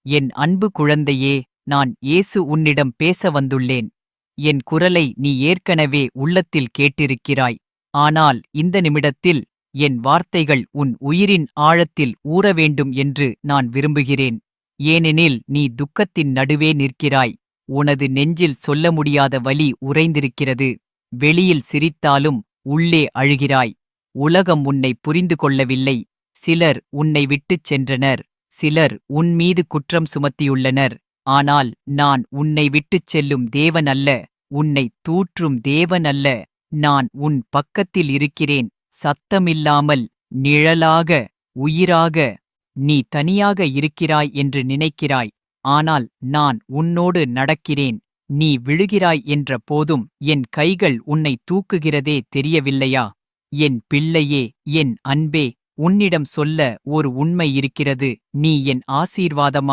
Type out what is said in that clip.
என் அன்பு குழந்தையே, நான் இயேசு உன்னிடம் பேச வந்துள்ளேன். என் குரலை நீ ஏற்கனவே உள்ளத்தில் கேட்டிருக்கிறாய். ஆனால் இந்த நிமிடத்தில் என் வார்த்தைகள் உன் உயிரின் ஆழத்தில் ஊற வேண்டும் என்று நான் விரும்புகிறேன். ஏனெனில் நீ துக்கத்தின் நடுவே நிற்கிறாய். உனது நெஞ்சில் சொல்ல முடியாத வலி உறைந்திருக்கிறது. வெளியில் சிரித்தாலும் உள்ளே அழுகிறாய். உலகம் உன்னை புரிந்து கொள்ளவில்லை. சிலர் உன்னை விட்டுச் சென்றனர். சிலர் உன்மீது குற்றம் சுமத்தியுள்ளனர். ஆனால் நான் உன்னை விட்டுச் செல்லும் தேவன் அல்ல. உன்னை தூற்றும் தேவன் அல்ல. நான் உன் பக்கத்தில் இருக்கிறேன். சத்தமில்லாமல், நிழலாக, உயிராக. நீ தனியாக இருக்கிறாய் என்று நினைக்கிறாய். ஆனால் நான் உன்னோடு நடக்கிறேன். நீ விழுகிறாய் என்ற போதும் என் கைகள் உன்னை தூக்குகிறதே தெரியவில்லையா? என் பிள்ளையே, என் அன்பே, உன்னிடம் சொல்ல ஒரு உண்மை இருக்கிறது. நீ என் ஆசீர்வாதமாக